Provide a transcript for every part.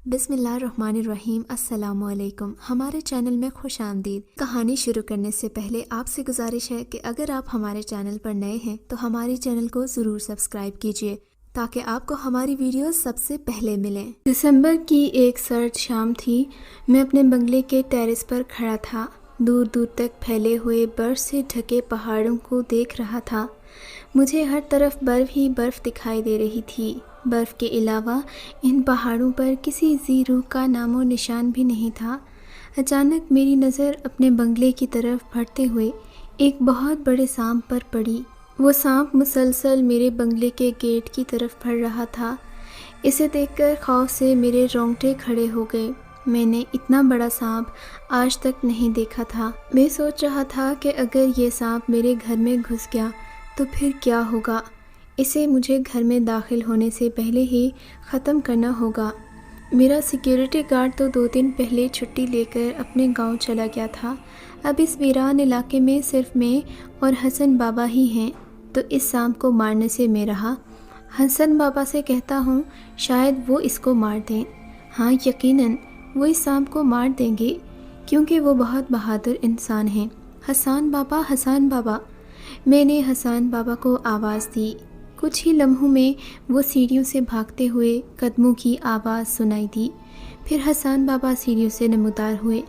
بسم اللہ الرحمن الرحیم۔ السلام علیکم۔ ہمارے چینل میں خوش آمدید۔ کہانی شروع کرنے سے پہلے آپ سے گزارش ہے کہ اگر آپ ہمارے چینل پر نئے ہیں تو ہمارے چینل کو ضرور سبسکرائب کیجیے تاکہ آپ کو ہماری ویڈیوز سب سے پہلے ملیں۔ دسمبر کی ایک سرد شام تھی۔ میں اپنے بنگلے کے ٹیرس پر کھڑا تھا، دور دور تک پھیلے ہوئے برف سے ڈھکے پہاڑوں کو دیکھ رہا تھا۔ مجھے ہر طرف برف ہی برف دکھائی دے رہی تھی۔ برف کے علاوہ ان پہاڑوں پر کسی ذی روح کا نام و نشان بھی نہیں تھا۔ اچانک میری نظر اپنے بنگلے کی طرف بڑھتے ہوئے ایک بہت بڑے سانپ پر پڑی۔ وہ سانپ مسلسل میرے بنگلے کے گیٹ کی طرف بڑھ رہا تھا۔ اسے دیکھ کر خوف سے میرے رونگٹے کھڑے ہو گئے۔ میں نے اتنا بڑا سانپ آج تک نہیں دیکھا تھا۔ میں سوچ رہا تھا کہ اگر یہ سانپ میرے گھر میں گھس گیا تو پھر کیا ہوگا۔ اسے مجھے گھر میں داخل ہونے سے پہلے ہی ختم کرنا ہوگا۔ میرا سیکیورٹی گارڈ تو 2 دن پہلے چھٹی لے کر اپنے گاؤں چلا گیا تھا۔ اب اس ویران علاقے میں صرف میں اور حسن بابا ہی ہیں، تو اس سانپ کو مارنے سے میں رہا۔ حسن بابا سے کہتا ہوں شاید وہ اس کو مار دیں۔ ہاں یقیناً وہ اس سانپ کو مار دیں گے، کیونکہ وہ بہت بہادر انسان ہیں۔ حسن بابا، حسن بابا۔ میں نے حسن بابا کو آواز دی۔ کچھ ہی لمحوں میں وہ سیڑھیوں سے بھاگتے ہوئے قدموں کی آواز سنائی دی۔ پھر حسن بابا سیڑھیوں سے نمودار ہوئے۔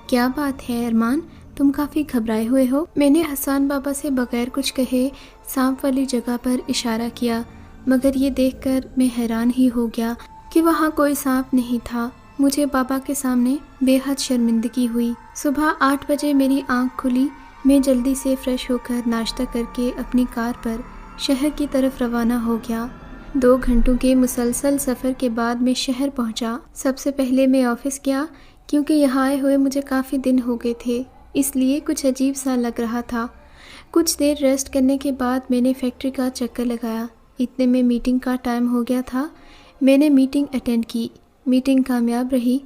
کیا بات ہے ارمان، تم کافی گھبرائے ہوئے ہو؟ میں نے حسن بابا سے بغیر کچھ کہے سانپ والی جگہ پر اشارہ کیا، مگر یہ دیکھ کر میں حیران ہی ہو گیا کہ وہاں کوئی سانپ نہیں تھا۔ مجھے بابا کے سامنے بے حد شرمندگی ہوئی۔ صبح 8 بجے میری آنکھ کھلی۔ میں جلدی سے فریش ہو کر ناشتہ کر کے اپنی کار پر شہر کی طرف روانہ ہو گیا۔ 2 گھنٹوں کے مسلسل سفر کے بعد میں شہر پہنچا۔ سب سے پہلے میں آفس گیا، کیونکہ یہاں آئے ہوئے مجھے کافی دن ہو گئے تھے، اس لیے کچھ عجیب سا لگ رہا تھا۔ کچھ دیر ریسٹ کرنے کے بعد میں نے فیکٹری کا چکر لگایا۔ اتنے میں میٹنگ کا ٹائم ہو گیا تھا۔ میں نے میٹنگ اٹینڈ کی۔ میٹنگ کامیاب رہی۔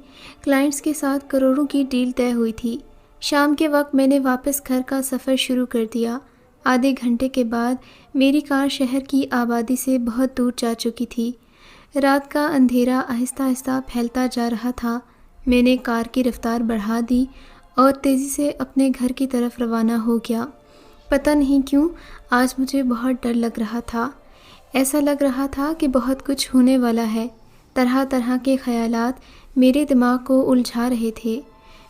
کلائنٹس کے ساتھ کروڑوں کی ڈیل طے ہوئی تھی۔ شام کے وقت میں نے واپس گھر کا سفر شروع کر دیا۔ آدھے گھنٹے کے بعد میری کار شہر کی آبادی سے بہت دور جا چکی تھی۔ رات کا اندھیرا آہستہ آہستہ پھیلتا جا رہا تھا۔ میں نے کار کی رفتار بڑھا دی اور تیزی سے اپنے گھر کی طرف روانہ ہو گیا۔ پتہ نہیں کیوں آج مجھے بہت ڈر لگ رہا تھا۔ ایسا لگ رہا تھا کہ بہت کچھ ہونے والا ہے۔ طرح طرح کے خیالات میرے دماغ کو الجھا رہے تھے۔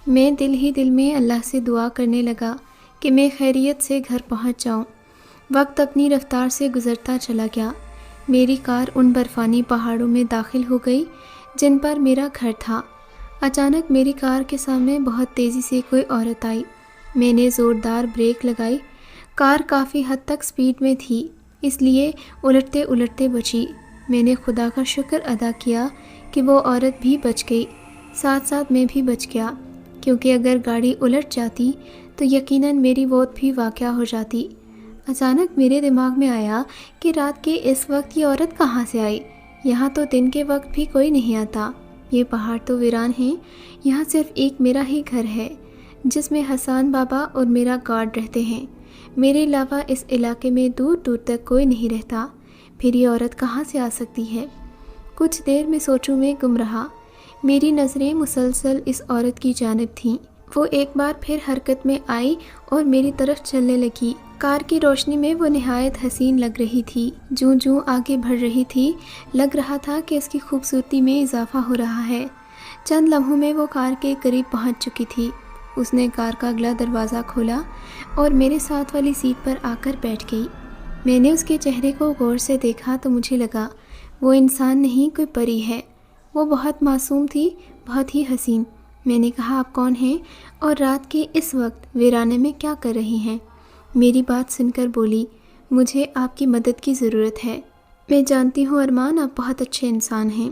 میں دل ہی دل میں اللہ سے دعا کرنے لگا کہ میں خیریت سے گھر پہنچ جاؤں۔ وقت اپنی رفتار سے گزرتا چلا گیا۔ میری کار ان برفانی پہاڑوں میں داخل ہو گئی جن پر میرا گھر تھا۔ اچانک میری کار کے سامنے بہت تیزی سے کوئی عورت آئی۔ میں نے زوردار بریک لگائی۔ کار کافی حد تک سپیڈ میں تھی، اس لیے الٹتے الٹتے بچی۔ میں نے خدا کا شکر ادا کیا کہ وہ عورت بھی بچ گئی، ساتھ ساتھ میں بھی بچ گیا، کیونکہ اگر گاڑی الٹ جاتی تو یقیناً میری موت بھی واقع ہو جاتی۔ اچانک میرے دماغ میں آیا کہ رات کے اس وقت یہ عورت کہاں سے آئی؟ یہاں تو دن کے وقت بھی کوئی نہیں آتا۔ یہ پہاڑ تو ویران ہیں، یہاں صرف ایک میرا ہی گھر ہے جس میں حسن بابا اور میرا گارڈ رہتے ہیں۔ میرے علاوہ اس علاقے میں دور دور تک کوئی نہیں رہتا، پھر یہ عورت کہاں سے آ سکتی ہے؟ کچھ دیر میں سوچوں میں گم رہا۔ میری نظریں مسلسل اس عورت کی جانب تھیں۔ وہ ایک بار پھر حرکت میں آئی اور میری طرف چلنے لگی۔ کار کی روشنی میں وہ نہایت حسین لگ رہی تھی۔ جوں جوں آگے بڑھ رہی تھی، لگ رہا تھا کہ اس کی خوبصورتی میں اضافہ ہو رہا ہے۔ چند لمحوں میں وہ کار کے قریب پہنچ چکی تھی۔ اس نے کار کا اگلا دروازہ کھولا اور میرے ساتھ والی سیٹ پر آ کر بیٹھ گئی۔ میں نے اس کے چہرے کو غور سے دیکھا تو مجھے لگا وہ انسان نہیں، کوئی پری ہے۔ وہ بہت معصوم تھی، بہت ہی حسین۔ میں نے کہا آپ کون ہیں اور رات کے اس وقت ویرانے میں کیا کر رہی ہیں؟ میری بات سن کر بولی مجھے آپ کی مدد کی ضرورت ہے۔ میں جانتی ہوں ارمان، آپ بہت اچھے انسان ہیں۔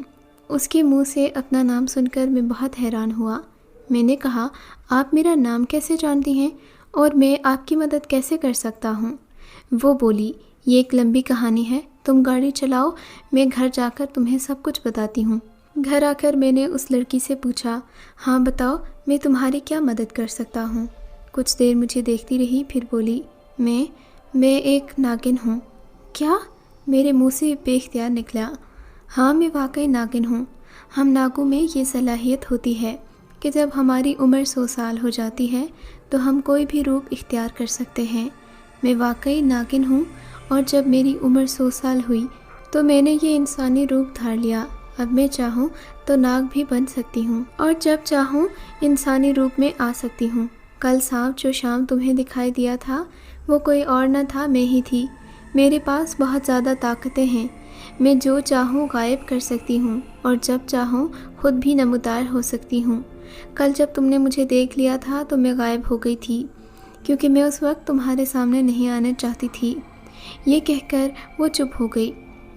اس کے منہ سے اپنا نام سن کر میں بہت حیران ہوا۔ میں نے کہا آپ میرا نام کیسے جانتی ہیں اور میں آپ کی مدد کیسے کر سکتا ہوں؟ وہ بولی یہ ایک لمبی کہانی ہے، تم گاڑی چلاؤ، میں گھر جا کر تمہیں سب کچھ بتاتی ہوں۔ گھر آ کر میں نے اس لڑکی سے پوچھا ہاں بتاؤ میں تمہاری کیا مدد کر سکتا ہوں؟ کچھ دیر مجھے دیکھتی رہی، پھر بولی میں ایک ناگن ہوں۔ کیا؟ میرے منہ سے بے اختیار نکلا۔ ہاں میں واقعی ناگن ہوں۔ ہم ناگوں میں یہ صلاحیت ہوتی ہے کہ جب ہماری عمر 100 سال ہو جاتی ہے تو ہم کوئی بھی روپ اختیار کر سکتے ہیں۔ میں واقعی ناگن ہوں، اور جب میری عمر 100 سال ہوئی تو میں نے یہ انسانی روپ دھار لیا۔ اب میں چاہوں تو ناگ بھی بن سکتی ہوں، اور جب چاہوں انسانی روپ میں آ سکتی ہوں۔ کل سانپ جو شام تمہیں دکھائی دیا تھا وہ کوئی اور نہ تھا، میں ہی تھی۔ میرے پاس بہت زیادہ طاقتیں ہیں، میں جو چاہوں غائب کر سکتی ہوں، اور جب چاہوں خود بھی نمودار ہو سکتی ہوں۔ کل جب تم نے مجھے دیکھ لیا تھا تو میں غائب ہو گئی تھی، کیونکہ میں اس وقت تمہارے سامنے نہیں آنا چاہتی تھی۔ یہ کہہ کر وہ چپ ہو گئی۔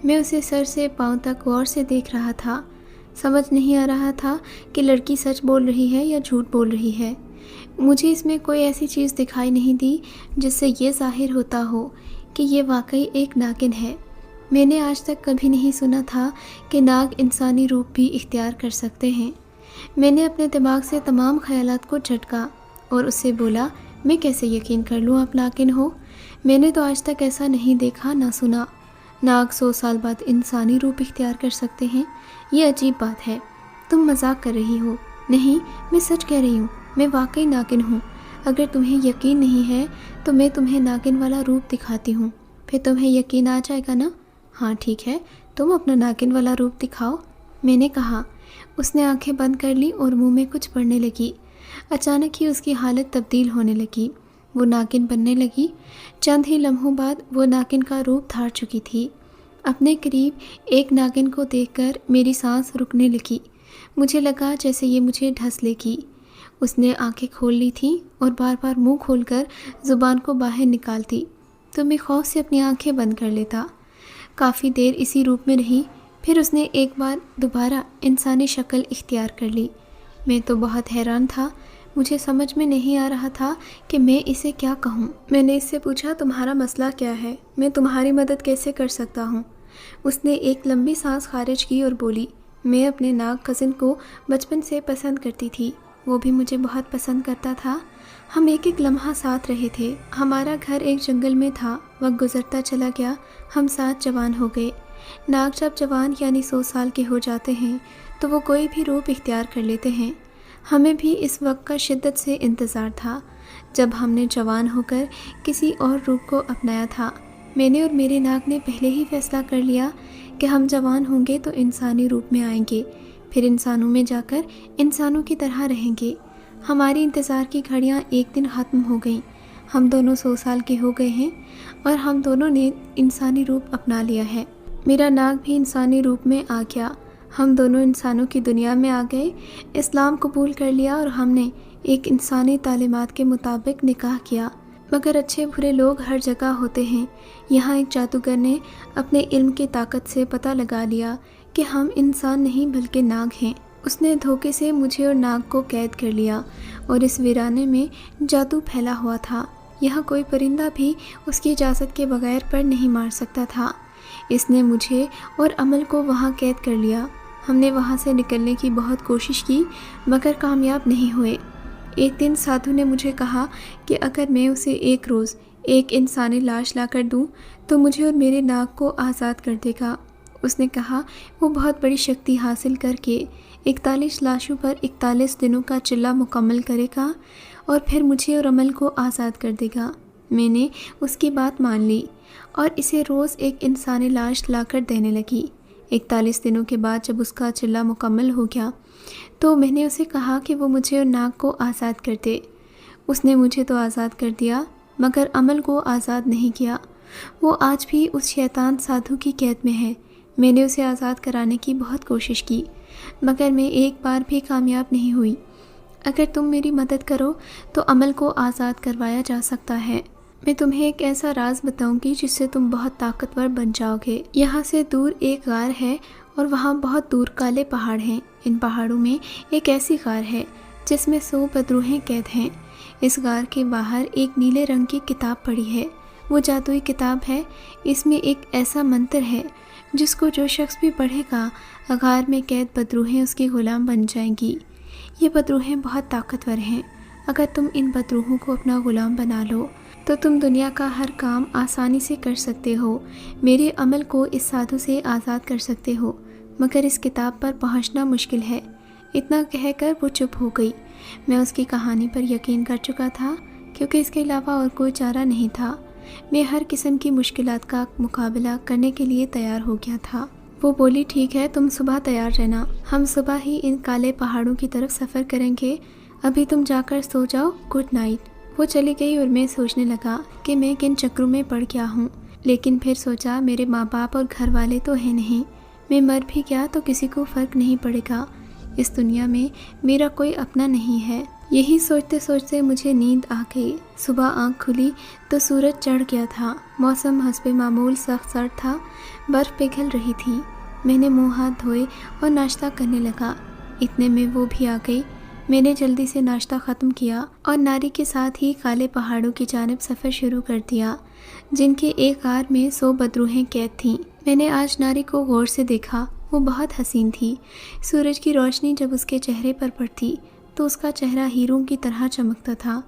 میں اسے سر سے پاؤں تک غور سے دیکھ رہا تھا۔ سمجھ نہیں آ رہا تھا کہ لڑکی سچ بول رہی ہے یا جھوٹ بول رہی ہے۔ مجھے اس میں کوئی ایسی چیز دکھائی نہیں دی جس سے یہ ظاہر ہوتا ہو کہ یہ واقعی ایک ناگن ہے۔ میں نے آج تک کبھی نہیں سنا تھا کہ ناگ انسانی روپ بھی اختیار کر سکتے ہیں۔ میں نے اپنے دماغ سے تمام خیالات کو جھٹکا اور اس سے بولا، میں کیسے یقین کر لوں آپ ناگن ہو؟ میں نے تو آج تک ایسا نہیں دیکھا نہ سنا۔ ناگ 100 سال بعد انسانی روپ اختیار کر سکتے ہیں؟ یہ عجیب بات ہے۔ تم مذاق کر رہی ہو؟ نہیں، میں سچ کہہ رہی ہوں، میں واقعی ناگن ہوں۔ اگر تمہیں یقین نہیں ہے تو میں تمہیں ناگن والا روپ دکھاتی ہوں، پھر تمہیں یقین آ جائے گا نا؟ ہاں ٹھیک ہے، تم اپنا ناگن والا روپ دکھاؤ، میں نے کہا۔ اس نے آنکھیں بند کر لی اور منہ میں کچھ پڑھنے لگی۔ اچانک ہی اس کی حالت تبدیل ہونے لگی، وہ ناگن بننے لگی۔ چند ہی لمحوں بعد وہ ناگن کا روپ دھار چکی تھی۔ اپنے قریب ایک ناگن کو دیکھ کر میری سانس رکنے لگی۔ مجھے لگا جیسے یہ مجھے ڈھس لے گی۔ اس نے آنکھیں کھول لی تھیں اور بار بار منہ کھول کر زبان کو باہر نکالتی، تو میں خوف سے اپنی آنکھیں بند کر لیتا۔ کافی دیر اسی روپ میں رہی، پھر اس نے ایک بار دوبارہ انسانی شکل اختیار کر لی۔ میں تو بہت حیران تھا، مجھے سمجھ میں نہیں آ رہا تھا کہ میں اسے کیا کہوں۔ میں نے اس سے پوچھا، تمہارا مسئلہ کیا ہے؟ میں تمہاری مدد کیسے کر سکتا ہوں؟ اس نے ایک لمبی سانس خارج کی اور بولی، میں اپنے ناگ کزن کو بچپن سے پسند کرتی تھی، وہ بھی مجھے بہت پسند کرتا تھا۔ ہم ایک ایک لمحہ ساتھ رہے تھے۔ ہمارا گھر ایک جنگل میں تھا۔ وقت گزرتا چلا گیا، ہم ساتھ جوان ہو گئے۔ ناگ جب جوان یعنی 100 سال کے ہو جاتے ہیں تو وہ کوئی بھی روپ اختیار کر لیتے ہیں۔ ہمیں بھی اس وقت کا شدت سے انتظار تھا جب ہم نے جوان ہو کر کسی اور روپ کو اپنایا تھا۔ میں نے اور میرے ناگ نے پہلے ہی فیصلہ کر لیا کہ ہم جوان ہوں گے تو انسانی روپ میں آئیں گے، پھر انسانوں میں جا کر انسانوں کی طرح رہیں گے۔ ہماری انتظار کی گھڑیاں ایک دن ختم ہو گئیں۔ ہم دونوں 100 سال کے ہو گئے ہیں اور ہم دونوں نے انسانی روپ اپنا لیا ہے۔ میرا ناگ بھی انسانی روپ میں آ گیا۔ ہم دونوں انسانوں کی دنیا میں آ گئے، اسلام قبول کر لیا اور ہم نے ایک انسانی تعلیمات کے مطابق نکاح کیا۔ مگر اچھے برے لوگ ہر جگہ ہوتے ہیں۔ یہاں ایک جادوگر نے اپنے علم کی طاقت سے پتہ لگا لیا کہ ہم انسان نہیں بلکہ ناگ ہیں۔ اس نے دھوکے سے مجھے اور ناگ کو قید کر لیا اور اس ویرانے میں جادو پھیلا ہوا تھا۔ یہاں کوئی پرندہ بھی اس کی اجازت کے بغیر پر نہیں مار سکتا تھا۔ اس نے مجھے اور عمل کو وہاں قید کر لیا۔ ہم نے وہاں سے نکلنے کی بہت کوشش کی مگر کامیاب نہیں ہوئے۔ ایک دن سادھو نے مجھے کہا کہ اگر میں اسے ایک روز ایک انسانی لاش لا کر دوں تو مجھے اور میرے ناگ کو آزاد کر دے گا۔ اس نے کہا وہ بہت بڑی شکتی حاصل کر کے 41 لاشوں پر 41 دنوں کا چلہ مکمل کرے گا اور پھر مجھے اور عمل کو آزاد کر دے گا۔ میں نے اس کی بات مان لی اور اسے روز ایک انسانی لاش لا کر دینے لگی۔ 41 دنوں کے بعد جب اس کا چلہ مکمل ہو گیا تو میں نے اسے کہا کہ وہ مجھے اور ناگ کو آزاد کر دے۔ اس نے مجھے تو آزاد کر دیا مگر عمل کو آزاد نہیں کیا۔ وہ آج بھی اس شیطان سادھو کی قید میں ہے۔ میں نے اسے آزاد کرانے کی بہت کوشش کی مگر میں ایک بار بھی کامیاب نہیں ہوئی۔ اگر تم میری مدد کرو تو عمل کو آزاد کروایا جا سکتا ہے۔ میں تمہیں ایک ایسا راز بتاؤں گی جس سے تم بہت طاقتور بن جاؤ گے۔ یہاں سے دور ایک غار ہے اور وہاں بہت دور کالے پہاڑ ہیں۔ ان پہاڑوں میں ایک ایسی غار ہے جس میں 100 بدروہیں قید ہیں۔ اس غار کے باہر ایک نیلے رنگ کی کتاب پڑی ہے۔ وہ جادوئی کتاب ہے۔ اس میں ایک ایسا منتر ہے جس کو جو شخص بھی پڑھے گا غار میں قید بدروہیں اس کی غلام بن جائیں گی۔ یہ بدروہیں بہت طاقتور ہیں۔ اگر تم ان بدروہوں کو اپنا غلام بنا لو تو تم دنیا کا ہر کام آسانی سے کر سکتے ہو۔ میرے عمل کو اس سادھو سے آزاد کر سکتے ہو۔ مگر اس کتاب پر پہنچنا مشکل ہے۔ اتنا کہہ کر وہ چپ ہو گئی۔ میں اس کی کہانی پر یقین کر چکا تھا کیونکہ اس کے علاوہ اور کوئی چارہ نہیں تھا۔ میں ہر قسم کی مشکلات کا مقابلہ کرنے کے لیے تیار ہو گیا تھا۔ وہ بولی، ٹھیک ہے، تم صبح تیار رہنا، ہم صبح ہی ان کالے پہاڑوں کی طرف سفر کریں گے۔ ابھی تم جا کر سو جاؤ، گڈ نائٹ۔ وہ چلی گئی اور میں سوچنے لگا کہ میں کن چکروں میں پڑ گیا ہوں، لیکن پھر سوچا میرے ماں باپ اور گھر والے تو ہیں نہیں، میں مر بھی گیا تو کسی کو فرق نہیں پڑے گا، اس دنیا میں میرا کوئی اپنا نہیں ہے۔ یہی سوچتے سوچتے مجھے نیند آ گئی۔ صبح آنکھ کھلی تو سورج چڑھ گیا تھا، موسم حسب معمول سخت سرد تھا، برف پگھل رہی تھی۔ میں نے منہ ہاتھ دھوئے اور ناشتہ کرنے لگا، اتنے میں وہ بھی آ گئی۔ میں نے جلدی سے ناشتہ ختم کیا اور ناری کے ساتھ ہی کالے پہاڑوں کی جانب سفر شروع کر دیا، جن کے ایک غار میں 100 بدروہیں قید تھیں۔ میں نے آج ناری کو غور سے دیکھا، وہ بہت حسین تھی۔ سورج کی روشنی جب اس کے چہرے پر پڑتی تو اس کا چہرہ ہیروں کی طرح چمکتا تھا۔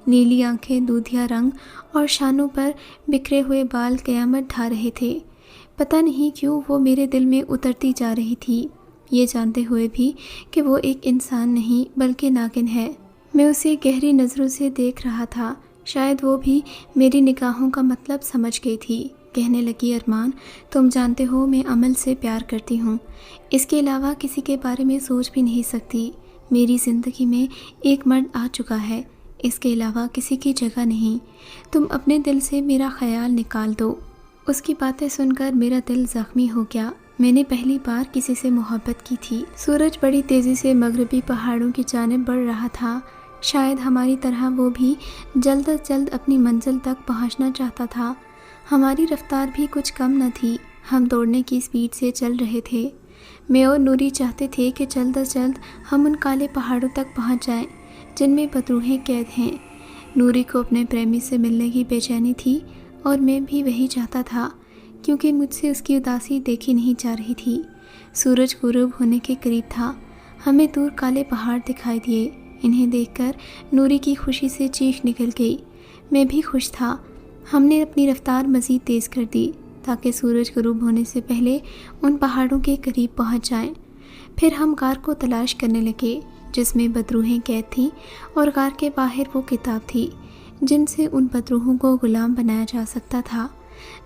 نیلی آنکھیں، دودھیا رنگ اور شانوں پر بکھرے ہوئے بال قیامت ڈھا رہے تھے۔ پتہ نہیں کیوں وہ میرے دل میں اترتی جا رہی تھی، یہ جانتے ہوئے بھی کہ وہ ایک انسان نہیں بلکہ ناگن ہے۔ میں اسے گہری نظروں سے دیکھ رہا تھا، شاید وہ بھی میری نگاہوں کا مطلب سمجھ گئی تھی۔ کہنے لگی، ارمان، تم جانتے ہو میں عمل سے پیار کرتی ہوں، اس کے علاوہ کسی کے بارے میں سوچ بھی نہیں سکتی۔ میری زندگی میں ایک مرد آ چکا ہے، اس کے علاوہ کسی کی جگہ نہیں، تم اپنے دل سے میرا خیال نکال دو۔ اس کی باتیں سن کر میرا دل زخمی ہو گیا، میں نے پہلی بار کسی سے محبت کی تھی۔ سورج بڑی تیزی سے مغربی پہاڑوں کی جانب بڑھ رہا تھا، شاید ہماری طرح وہ بھی جلد از جلد اپنی منزل تک پہنچنا چاہتا تھا۔ ہماری رفتار بھی کچھ کم نہ تھی، ہم دوڑنے کی سپیڈ سے چل رہے تھے۔ میں اور نوری چاہتے تھے کہ جلد از جلد ہم ان کالے پہاڑوں تک پہنچ جائیں جن میں بدروہیں قید ہیں۔ نوری کو اپنے پریمی سے ملنے کی بے چینی تھی اور میں بھی وہی چاہتا تھا، کیونکہ مجھ سے اس کی اداسی دیکھی نہیں جا رہی تھی۔ سورج غروب ہونے کے قریب تھا، ہمیں دور کالے پہاڑ دکھائی دیے، انہیں دیکھ کر نوری کی خوشی سے چیخ نکل گئی، میں بھی خوش تھا۔ ہم نے اپنی رفتار مزید تیز کر دی تاکہ سورج غروب ہونے سے پہلے ان پہاڑوں کے قریب پہنچ جائیں۔ پھر ہم غار کو تلاش کرنے لگے جس میں بدروہیں قید تھیں، اور غار کے باہر وہ کتاب تھی جن سے ان بدروہوں کو غلام بنایا جا سکتا تھا۔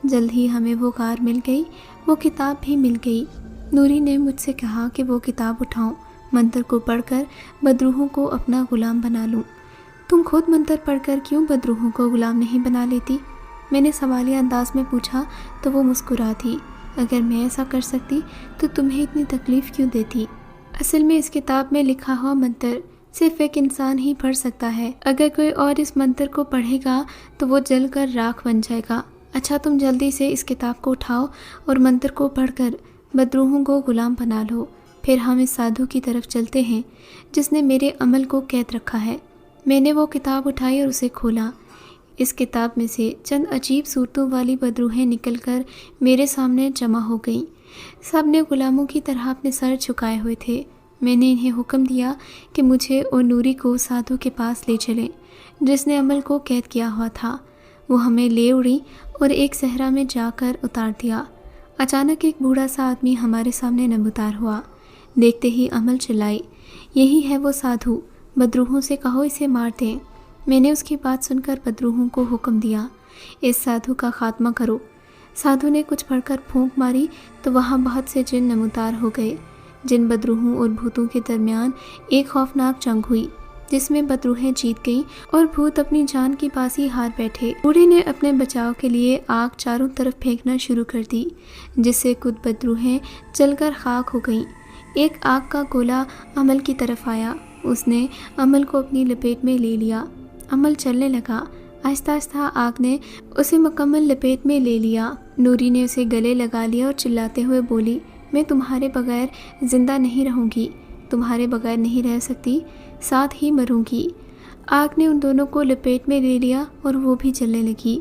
جلد ہی ہمیں وہ غار مل گئی، وہ کتاب بھی مل گئی۔ نوری نے مجھ سے کہا کہ وہ کتاب اٹھاؤں، منتر کو پڑھ کر بدروہوں کو اپنا غلام بنا لوں۔ تم خود منتر پڑھ کر کیوں بدروہوں کو غلام نہیں بنا لیتی؟ میں نے سوالیہ انداز میں پوچھا تو وہ مسکرا دی۔ اگر میں ایسا کر سکتی تو تمہیں اتنی تکلیف کیوں دیتی؟ اصل میں اس کتاب میں لکھا ہوا منتر صرف ایک انسان ہی پڑھ سکتا ہے، اگر کوئی اور اس منتر کو پڑھے گا تو وہ جل کر راکھ بن جائے گا۔ اچھا، تم جلدی سے اس کتاب کو اٹھاؤ اور منتر کو پڑھ کر بدروہوں کو غلام بنا لو، پھر ہم اس سادھو کی طرف چلتے ہیں جس نے میرے عمل کو قید رکھا ہے۔ میں نے وہ کتاب اٹھائی اور اسے کھولا۔ اس کتاب میں سے چند عجیب صورتوں والی بدروہیں نکل کر میرے سامنے جمع ہو گئیں۔ سب نے غلاموں کی طرح اپنے سر جھکائے ہوئے تھے۔ میں نے انہیں حکم دیا کہ مجھے اور نوری کو سادھو کے پاس لے چلیں جس نے عمل کو قید کیا ہوا تھا۔ وہ ہمیں لے اڑی اور ایک صحرا میں جا کر اتار دیا۔ اچانک ایک بوڑھا سا آدمی ہمارے سامنے نمودار ہوا۔ دیکھتے ہی عمل چلائی، یہی ہے وہ سادھو، بدروہوں سے کہو اسے مار دیں۔ میں نے اس کی بات سن کر بدروہوں کو حکم دیا، اس سادھو کا خاتمہ کرو۔ سادھو نے کچھ پڑھ کر پھونک ماری تو وہاں بہت سے جن نمودار ہو گئے۔ جن بدروہوں اور بھوتوں کے درمیان ایک خوفناک جنگ ہوئی جس میں بدروہیں جیت گئیں اور بھوت اپنی جان کی بازی ہار بیٹھے۔ بوڑھے نے اپنے بچاؤ کے لیے آگ چاروں طرف پھینکنا شروع کر دی جس سے کچھ بدروہیں جل کر خاک ہو گئیں۔ ایک آگ کا گولا عمل کی طرف آیا، اس نے عمل کو اپنی لپیٹ میں لے لیا۔ عمل چلنے لگا، آہستہ آہستہ آگ نے اسے مکمل لپیٹ میں لے لیا۔ نوری نے اسے گلے لگا لیا اور چلاتے ہوئے بولی، میں تمہارے بغیر زندہ نہیں رہوں گی، تمہارے بغیر نہیں رہ سکتی، ساتھ ہی مروں گی۔ آگ نے ان دونوں کو لپیٹ میں لے لیا اور وہ بھی جلنے لگی۔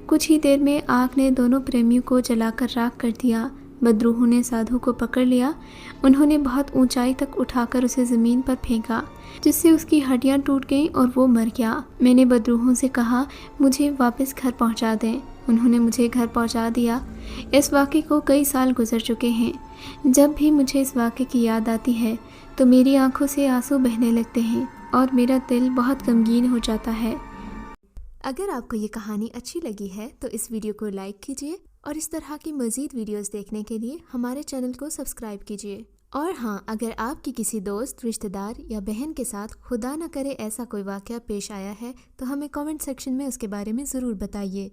کچھ ہی دیر میں آگ نے دونوں پریمیوں کو جلا کر راکھ کر دیا۔ بدروہوں نے سادھو کو پکڑ لیا، انہوں نے بہت اونچائی تک اٹھا کر اسے زمین پر پھینکا جس سے اس کی ہڈیاں ٹوٹ گئیں اور وہ مر گیا۔ میں نے بدروہوں سے کہا مجھے واپس گھر پہنچا دیں، انہوں نے مجھے گھر پہنچا دیا۔ اس واقعے کو کئی سال گزر چکے ہیں، جب بھی مجھے اس واقعے کی یاد آتی ہے تو میری آنکھوں سے آنسو بہنے لگتے ہیں اور میرا دل بہت غمگین ہو جاتا ہے۔ اگر آپ کو یہ کہانی اچھی لگی ہے تو اس ویڈیو کو لائک کیجیے اور اس طرح کی مزید ویڈیوز دیکھنے کے لیے ہمارے چینل کو سبسکرائب کیجیے۔ اور ہاں، اگر آپ کی کسی دوست، رشتہ دار یا بہن کے ساتھ خدا نہ کرے ایسا کوئی واقعہ پیش آیا ہے تو ہمیں کامنٹ سیکشن میں اس کے بارے میں ضرور بتائیے۔